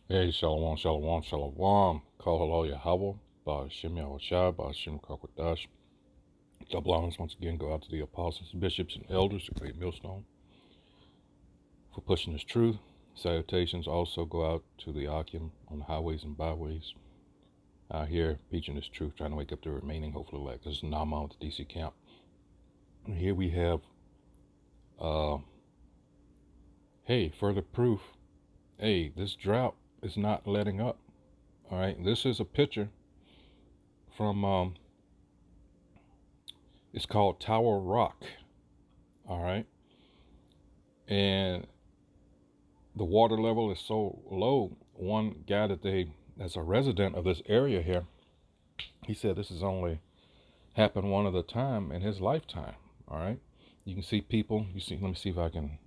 Hey, Shalom, Shalom, Shalom. Call hello Yahweh, Ba'ashem Yahushua, Ba'ashem Kakwadash. Double honors once again go out to the apostles, bishops, and elders, the great millstone, for pushing this truth. Salutations also go out to the Akim on the highways and byways out here preaching this truth, trying to wake up the remaining hopefully elect. This is Nama with the DC camp. And here we have, hey, further proof. Hey, this drought is not letting up. All right, this is a picture from it's called Tower Rock. All right, and the water level is so low. One guy that's a resident of this area here, he said this has only happened one other time in his lifetime. All right, you can see people. You see, let me see if I can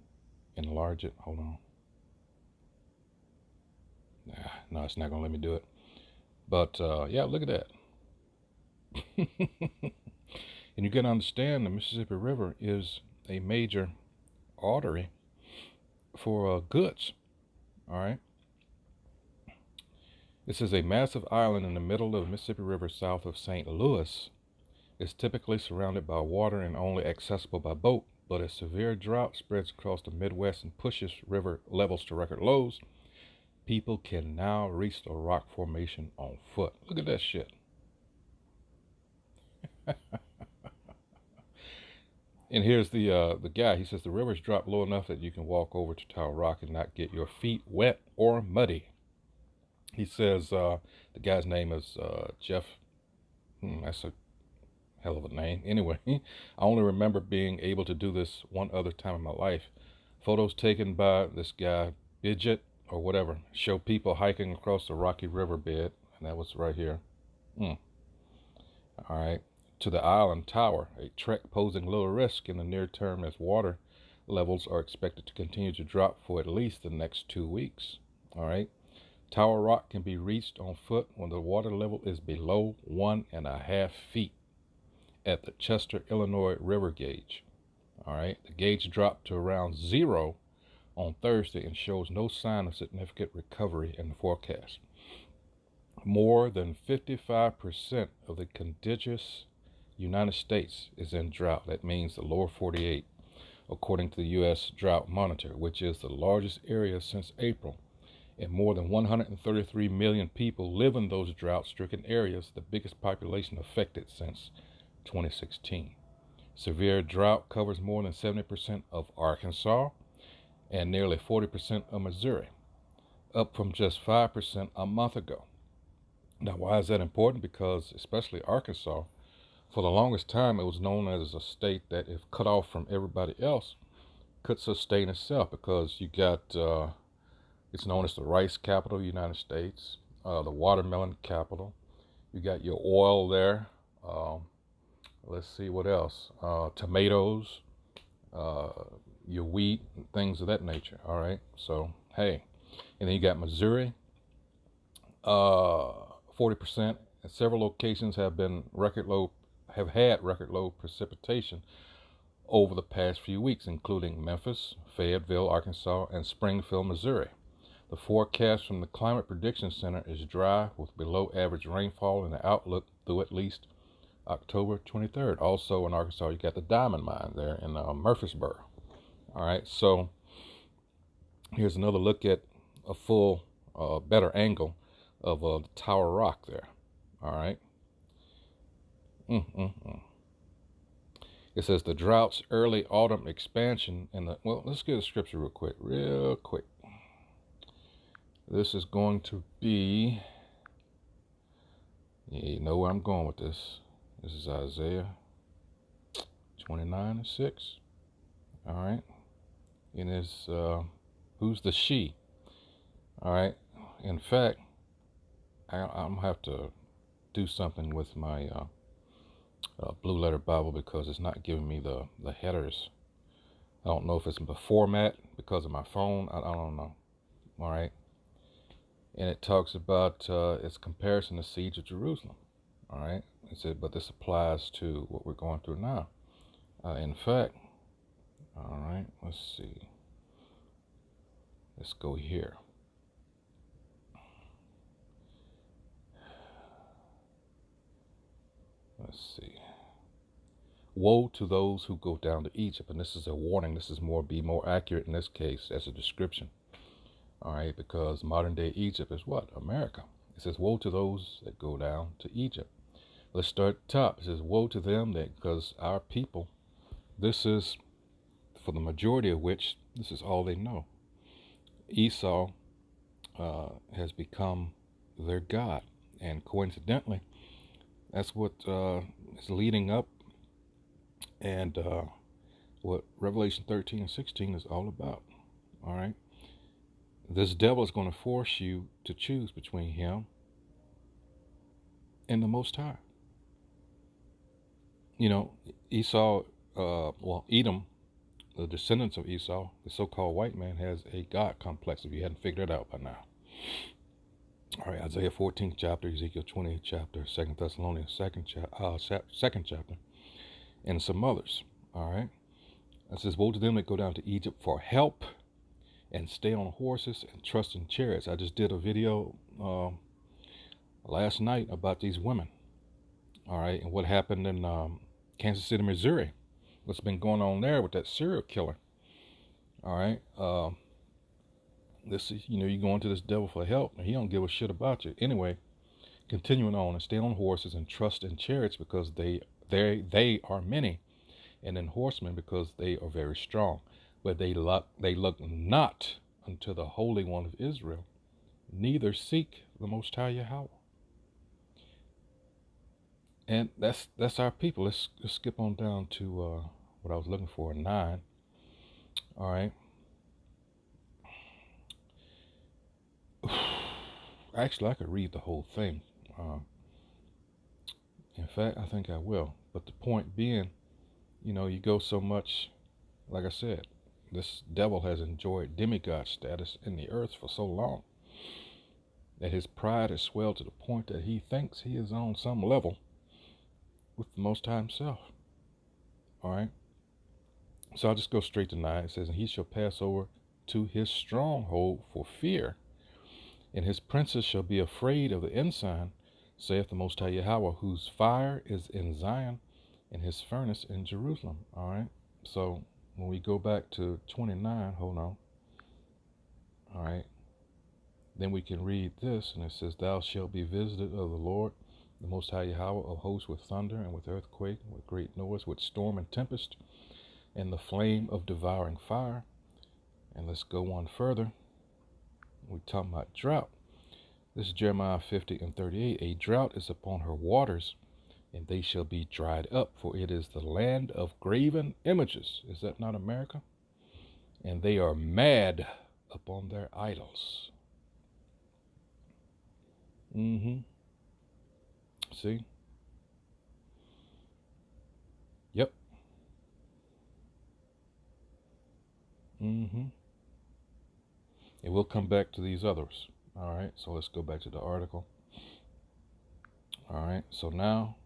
enlarge it. Hold on. Nah, no, it's not gonna let me do it. But yeah, look at that. And you got to understand the Mississippi River is a major artery for goods. All right. This is a massive island in the middle of the Mississippi River south of St. Louis. It's typically surrounded by water and only accessible by boat, but a severe drought spreads across the Midwest and pushes river levels to record lows. People can now reach the rock formation on foot. Look at that shit. And here's the guy. He says the river's dropped low enough that you can walk over to Tower Rock and not get your feet wet or muddy. He says the guy's name is Jeff. That's a hell of a name. Anyway, I only remember being able to do this one other time in my life. Photos taken by this guy, Bidget, or whatever, show people hiking across the rocky riverbed, and that was right here. All right. To the island tower, a trek posing little risk in the near term as water levels are expected to continue to drop for at least the next 2 weeks. All right. Tower Rock can be reached on foot when the water level is below 1.5 feet at the Chester, Illinois river gauge. All right. The gauge dropped to around 0 on Thursday and shows no sign of significant recovery in the forecast. More than 55% of the contiguous United States is in drought. That means the lower 48, according to the U.S. Drought Monitor, which is the largest area since April. And more than 133 million people live in those drought-stricken areas, the biggest population affected since 2016. Severe drought covers more than 70% of Arkansas and nearly 40% of Missouri, up from just 5% a month ago. Now, why is that important? Because especially Arkansas, for the longest time, it was known as a state that, if cut off from everybody else, could sustain itself, because you got, it's known as the rice capital of the United States, the watermelon capital. You got your oil there. Let's see what else. Tomatoes, your wheat, and things of that nature. All right. So, hey. And then you got Missouri, 40%. And several locations have had record low precipitation over the past few weeks, including Memphis, Fayetteville, Arkansas, and Springfield, Missouri. The forecast from the Climate Prediction Center is dry with below average rainfall in the outlook through at least October 23rd. Also in Arkansas, you got the diamond mine there in Murfreesboro. All right, so here's another look at a full, better angle of the Tower Rock there. All right. It says the drought's early autumn expansion well, let's get a scripture real quick. This is going to be, you know where I'm going with this. This is Isaiah 29:6. All right. And it's, who's the she? All right. In fact, I'm going to have to do something with my Blue Letter Bible, because it's not giving me the headers. I don't know if it's the format because of my phone. I don't know. All right. And it talks about its comparison to siege of Jerusalem. All right. It said, but this applies to what we're going through now. In fact, all right, let's see. Let's go here. let's see. Woe to those who go down to Egypt. And this is a warning. This is be more accurate in this case as a description. All right, because modern day Egypt is what? America. It says, woe to those that go down to Egypt. Let's start at the top. It says, woe to them that, because our people, this is, for the majority of which, this is all they know. Esau has become their God. And coincidentally, that's what is leading up and what Revelation 13 and 16 is all about. All right. This devil is going to force you to choose between him and the Most High. You know, Esau, Edom, the descendants of Esau, the so-called white man, has a God complex, if you hadn't figured it out by now. All right, Isaiah 14th chapter, Ezekiel 20th chapter, 2 Thessalonians 2nd chapter, and some others. All right. It says, woe to them that go down to Egypt for help and stay on horses and trust in chariots. I just did a video last night about these women. All right, and what happened in Kansas City, Missouri. What's been going on there with that serial killer. All right. This is, you go into this devil for help, and he don't give a shit about you. Anyway, continuing on, and stay on horses and trust in chariots because they are many, and in horsemen because they are very strong. But they look not unto the Holy One of Israel, neither seek the Most High Yahweh. And that's our people. Let's skip on down to what I was looking for, 9. All right. Actually, I could read the whole thing. In fact, I think I will. But the point being, you go so much, like I said, this devil has enjoyed demigod status in the earth for so long that his pride has swelled to the point that he thinks he is on some level with the Most High himself. All right. So I'll just go straight to 9. It says, and he shall pass over to his stronghold for fear, and his princes shall be afraid of the ensign, saith the Most High Yahweh, whose fire is in Zion, and his furnace in Jerusalem. All right. So when we go back to 29, hold on. All right. Then we can read this, and it says, thou shalt be visited of the Lord, the Most High Yahweh of hosts, with thunder and with earthquake, with great noise, with storm and tempest, and the flame of devouring fire. And let's go on further. We're talking about drought. This is Jeremiah 50 and 38. A drought is upon her waters, and they shall be dried up, for it is the land of graven images. Is that not America? And they are mad upon their idols. See? Yep. And we'll come back to these others. All right, so let's go back to the article. All right, so now,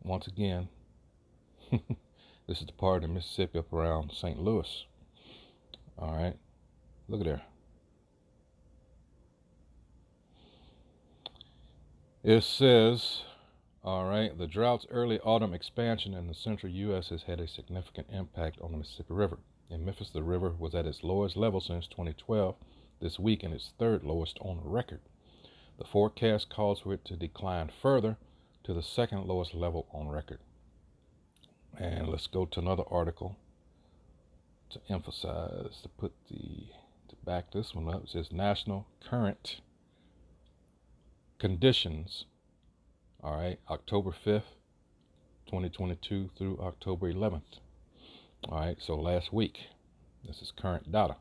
once again, this is the part of Mississippi up around St. Louis. All right, look at there. It says, all right, the drought's early autumn expansion in the central U.S. has had a significant impact on the Mississippi River. In Memphis, the river was at its lowest level since 2012, this week, and its third lowest on record. The forecast calls for it to decline further to the second lowest level on record. And let's go to another article to emphasize, to back this one up. It says National Current Conditions, all right, October 5th, 2022 through October 11th. All right, so last week. This is current data.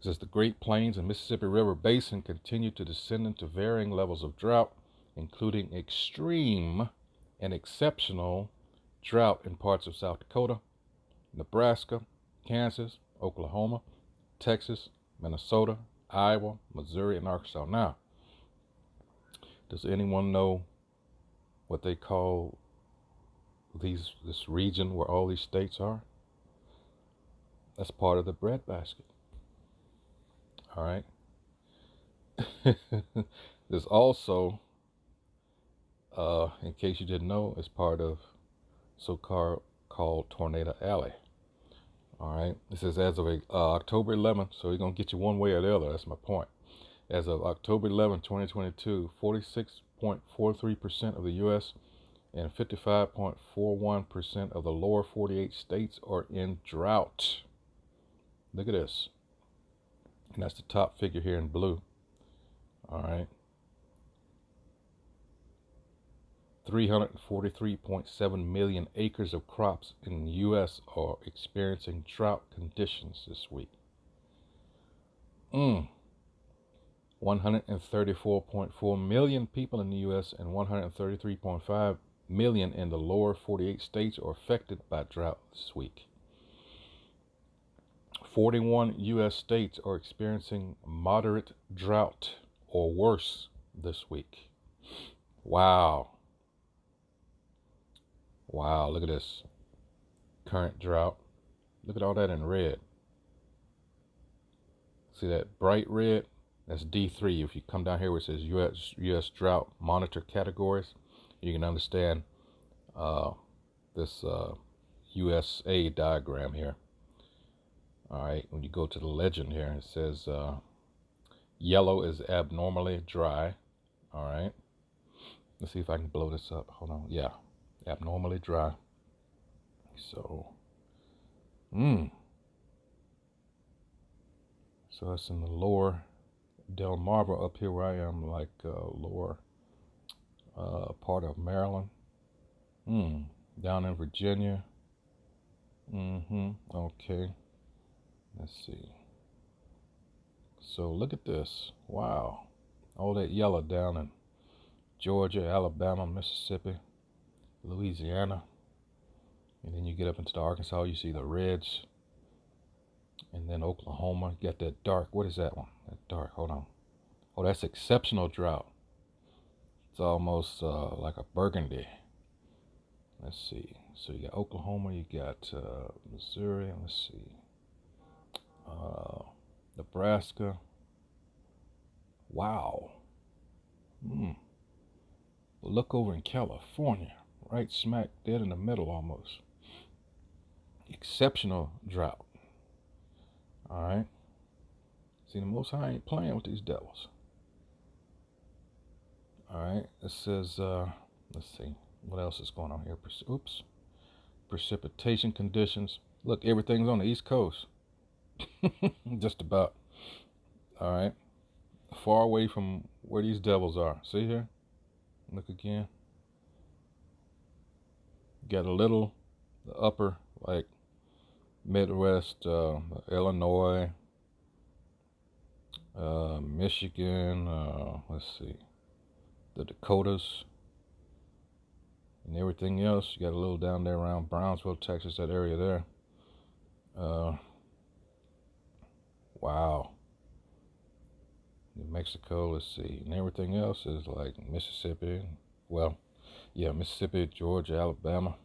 It says the Great Plains and Mississippi River Basin continue to descend into varying levels of drought, including extreme and exceptional drought in parts of South Dakota, Nebraska, Kansas, Oklahoma, Texas, Minnesota, Iowa, Missouri, and Arkansas. Now, does anyone know what they call this region where all these states are? That's part of the breadbasket. All right. There's also In case you didn't know, it's part of so-called Tornado Alley. All right. It says as of October 11th, so you're going to get you one way or the other. That's my point. As of October 11th, 2022, 46.43% of the U.S. and 55.41% of the lower 48 states are in drought. Look at this. And that's the top figure here in blue. All right. 343.7 million acres of crops in the U.S. are experiencing drought conditions this week. 134.4 million people in the U.S. and 133.5 million in the lower 48 states are affected by drought this week. 41 U.S. states are experiencing moderate drought or worse this week. Wow. Wow, look at this. Current drought. Look at all that in red. See that bright red? That's D3. If you come down here where it says U.S. drought monitor categories, you can understand this USA diagram here. All right, when you go to the legend here, it says yellow is abnormally dry. All right. Let's see if I can blow this up. Hold on. Yeah. Abnormally dry. So, so it's in the lower Delmarva up here where I am, like lower part of Maryland. Down in Virginia. Okay. Let's see. So look at this. Wow. All that yellow down in Georgia, Alabama, Mississippi, Louisiana, and then you get up into the Arkansas, you see the reds, and then Oklahoma, you got that dark, what is that one? That dark, hold on. Oh, that's exceptional drought. It's almost like a burgundy. Let's see. So you got Oklahoma, you got Missouri, let's see. Nebraska. Wow. But look over in California. Right smack dead in the middle almost. Exceptional drought. Alright. See, the Most High ain't playing with these devils. Alright. It says, let's see. What else is going on here? Precipitation conditions. Look, everything's on the East Coast. Just about. Alright. Far away from where these devils are. See here? Look again. Got a little, the upper, like Midwest, Illinois, Michigan, let's see, the Dakotas, and everything else. You got a little down there around Brownsville, Texas, that area there. Wow. New Mexico, let's see, and everything else is like Mississippi. Well, yeah, Mississippi, Georgia, Alabama,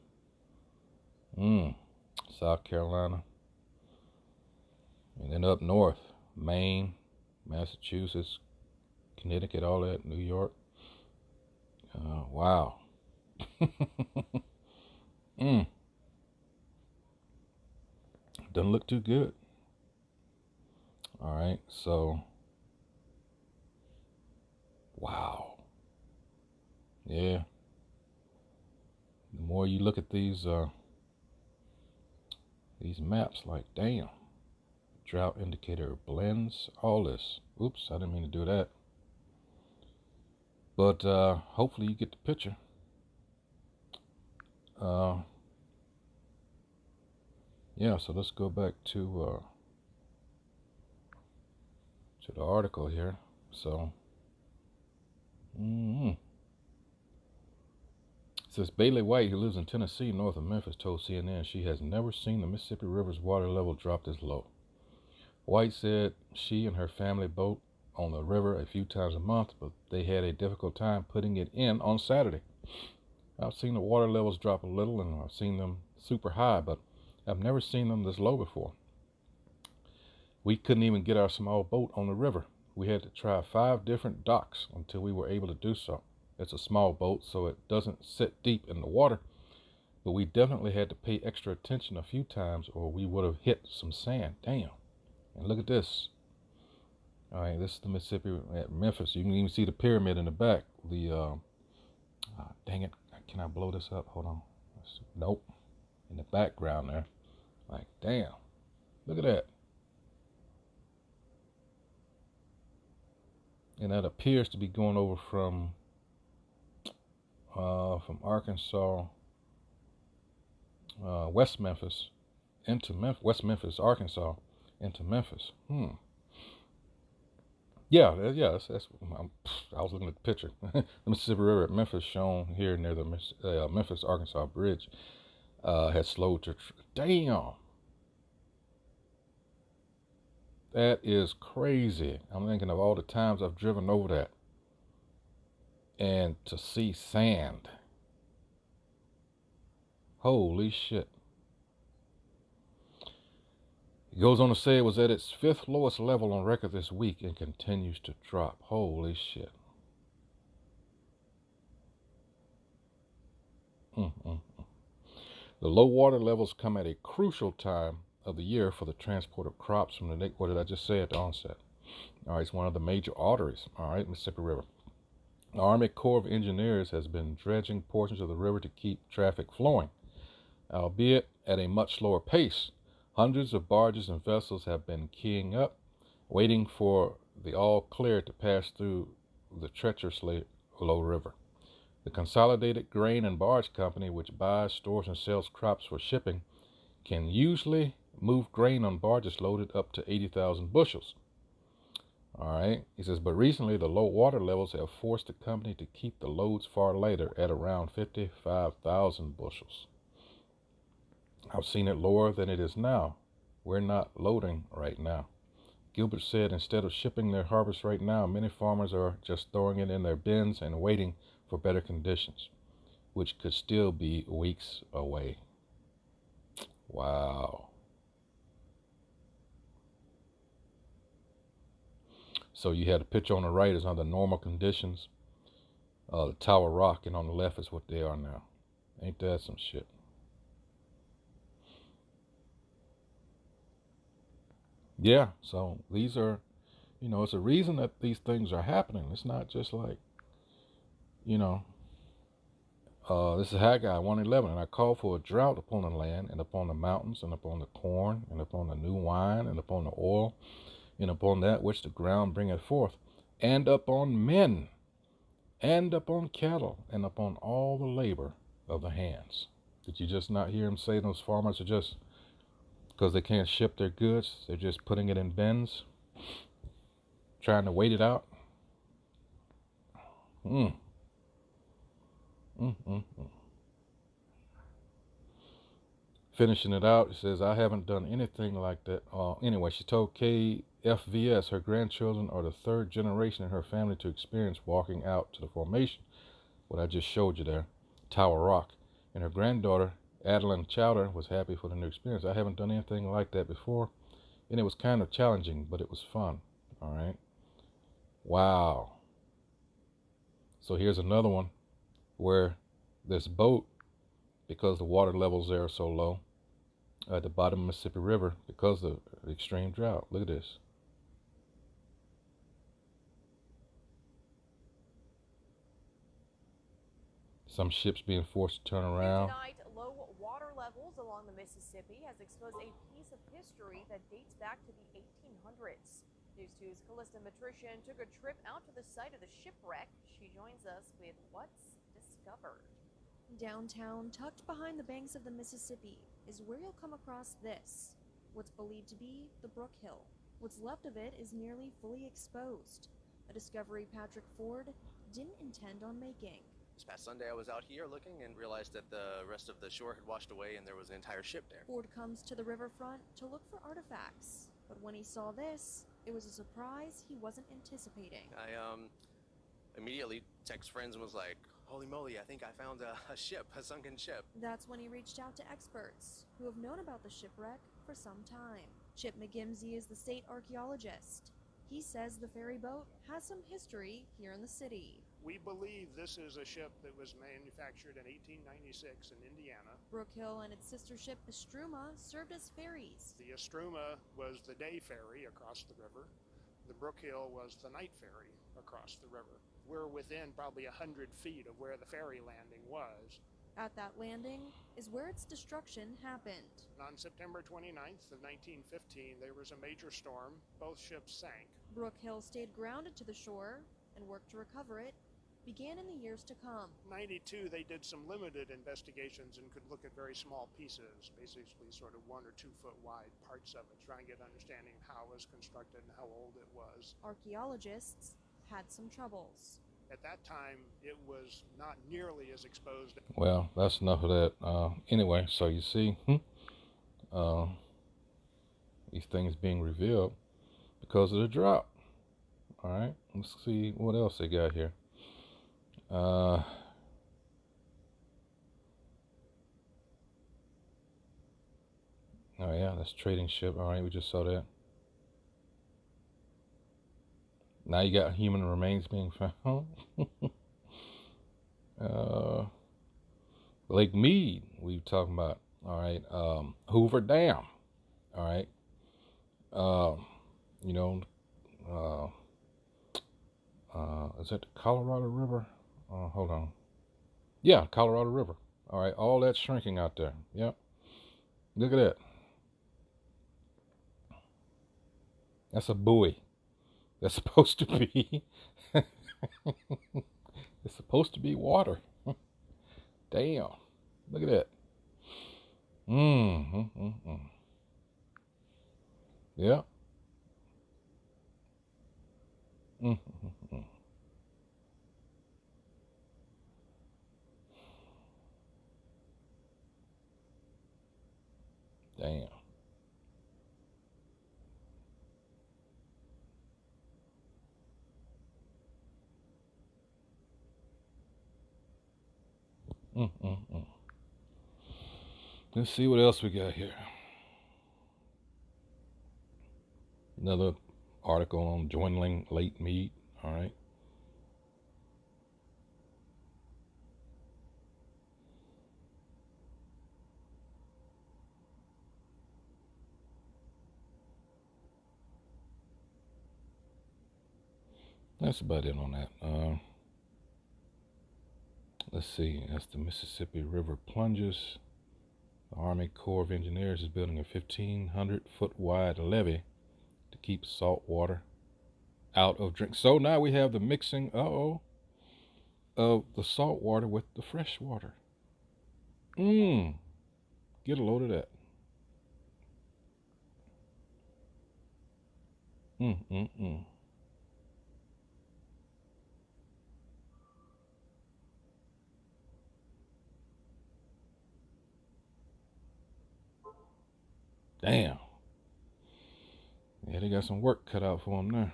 South Carolina, and then up north, Maine, Massachusetts, Connecticut, all that, New York. Wow. Doesn't look too good. All right, so, wow. Yeah. The more you look at these maps, like, damn. Drought indicator blends, all this. Oops, I didn't mean to do that. But hopefully you get the picture. Yeah, so let's go back to the article here. So, it says Bailey White, who lives in Tennessee, north of Memphis, told CNN she has never seen the Mississippi River's water level drop this low. White said she and her family boat on the river a few times a month, but they had a difficult time putting it in on Saturday. I've seen the water levels drop a little, and I've seen them super high, but I've never seen them this low before. We couldn't even get our small boat on the river. We had to try 5 different docks until we were able to do so. It's a small boat, so it doesn't sit deep in the water. But we definitely had to pay extra attention a few times or we would have hit some sand. Damn. And look at this. All right, this is the Mississippi at Memphis. You can even see the pyramid in the back. Dang it. Can I blow this up? Hold on. Nope. In the background there. Like, damn. Look at that. And that appears to be going over from Arkansas, West Memphis, into West Memphis, Arkansas, into Memphis. Yeah. That's I was looking at the picture. The Mississippi River at Memphis, shown here near the Memphis, Arkansas bridge, had slowed to. Damn. That is crazy. I'm thinking of all the times I've driven over that. And to see sand. Holy shit. It goes on to say it was at its 5th lowest level on record this week and continues to drop. Holy shit. The low water levels come at a crucial time of the year for the transport of crops from the lake. What did I just say at the onset? All right, it's one of the major arteries. All right, Mississippi River. The Army Corps of Engineers has been dredging portions of the river to keep traffic flowing, albeit at a much slower pace. Hundreds of barges and vessels have been keying up, waiting for the all clear to pass through the treacherously low river. The Consolidated Grain and Barge Company, which buys, stores, and sells crops for shipping, can usually move grain on barges loaded up to 80,000 bushels. All right, he says, but recently the low water levels have forced the company to keep the loads far lighter at around 55,000 bushels. I've seen it lower than it is now. We're not loading right now. Gilbert said instead of shipping their harvest right now, many farmers are just throwing it in their bins and waiting for better conditions, which could still be weeks away. Wow. So you had a picture on the right is under normal conditions. The Tower Rock, and on the left is what they are now. Ain't that some shit? Yeah, so these are, it's a reason that these things are happening. It's not just like, this is Haggai 1:11, and I call for a drought upon the land, and upon the mountains, and upon the corn, and upon the new wine, and upon the oil, and upon that which the ground bringeth forth, and upon men, and upon cattle, and upon all the labor of the hands. Did you just not hear him say those farmers are just, because they can't ship their goods, they're just putting it in bins, trying to wait it out? Finishing it out, it says, I haven't done anything like that. Anyway, she told KFVS her grandchildren are the 3rd generation in her family to experience walking out to the formation, what I just showed you there, Tower Rock. And her granddaughter, Adeline Chowder, was happy for the new experience. I haven't done anything like that before, and it was kind of challenging, but it was fun. All right. Wow. So here's another one where this boat, because the water levels there are so low at the bottom of the Mississippi River, because of the extreme drought. Look at this. Some ships being forced to turn around. Tonight, low water levels along the Mississippi has exposed a piece of history that dates back to the 1800s. News 2's Callista Matrician took a trip out to the site of the shipwreck. She joins us with what's discovered. Downtown, tucked behind the banks of the Mississippi, is where you'll come across this, what's believed to be the Brook Hill. What's left of it is nearly fully exposed, a discovery Patrick Ford didn't intend on making. This past Sunday I was out here looking and realized that the rest of the shore had washed away and there was an entire ship there. Ford comes to the riverfront to look for artifacts, but when he saw this, it was a surprise he wasn't anticipating. I immediately text friends and was like, holy moly, I think I found a ship, a sunken ship. That's when he reached out to experts who have known about the shipwreck for some time. Chip McGimsey is the state archaeologist. He says the ferry boat has some history here in the city. We believe this is a ship that was manufactured in 1896 in Indiana. Brook Hill and its sister ship, the Struma, served as ferries. The Struma was the day ferry across the river. The Brook Hill was the night ferry across the river. We're within probably 100 feet of where the ferry landing was. At that landing is where its destruction happened. On September 29th of 1915, there was a major storm. Both ships sank. Brook Hill stayed grounded to the shore, and work to recover it began in the years to come. In 92, they did some limited investigations and could look at very small pieces, basically sort of 1 or 2 foot wide parts of it, trying to get an understanding of how it was constructed and how old it was. Archaeologists had some troubles. At that time, it was not nearly as exposed. Well, that's enough of that. Anyway, so you see, these things being revealed because of the drought. All right, let's see what else they got here. Oh yeah, that's trading ship. All right, we just saw that. Now you got human remains being found. Lake Mead, we were talking about. All right, Hoover Dam. All right, you know, is that the Colorado River? Hold on. Yeah, Colorado River. All right, all that shrinking out there. Yep. Look at that. That's a buoy. That's supposed to be. It's supposed to be water. Damn. Look at that. Yeah. Damn. Let's see what else we got here. Another article on dwindling Lake Mead. All right. That's about it on that. Let's see. As the Mississippi River plunges, the Army Corps of Engineers is building a 1,500-foot wide levee to keep salt water out of drink. So now we have the mixing, of the salt water with the fresh water. Get a load of that. Damn. Yeah, they got some work cut out for them there.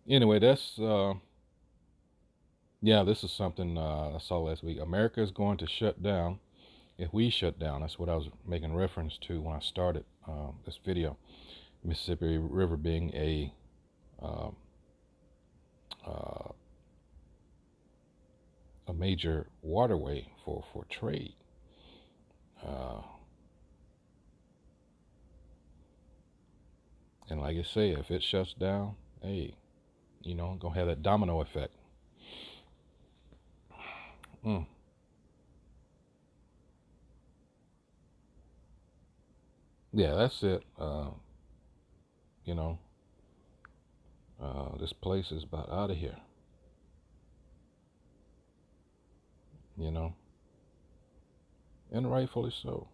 Anyway, that's, yeah, this is something I saw last week. America is going to shut down. If we shut down, that's what I was making reference to when I started this video. Mississippi River being a major waterway for trade. And like I say, if it shuts down, hey, you know, gonna have that domino effect. Yeah, that's it. You know, this place is about out of here. You know, and rightfully so.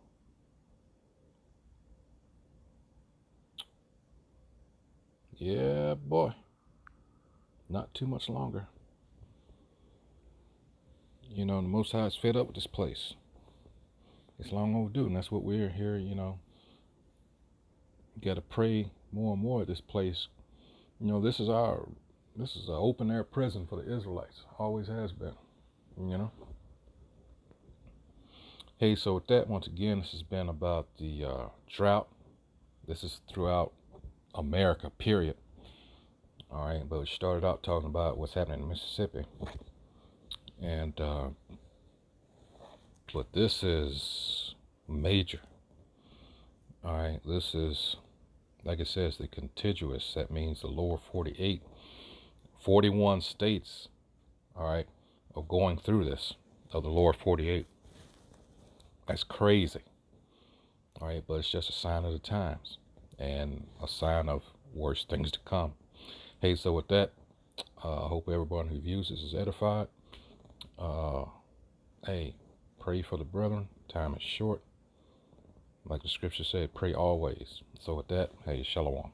Yeah, boy. Not too much longer. You know, the Most High is fed up with this place. It's long overdue, and that's what we're here, you know. You got to pray more and more at this place. You know, this is an open air prison for the Israelites. Always has been, you know. Hey, so with that, once again, this has been about the drought. This is throughout America, period. All right, but we started out talking about what's happening in Mississippi, and but this is major. All right, this is, like it says, the contiguous. That means the lower 48, 41 states, all right, are going through this, of the lower 48. That's crazy. All right, but it's just a sign of the times and a sign of worse things to come. Hey, so with that, I hope everyone who views this is edified. Hey, pray for the brethren. Time is short. Like the scripture said, pray always. So with that, hey, shalom.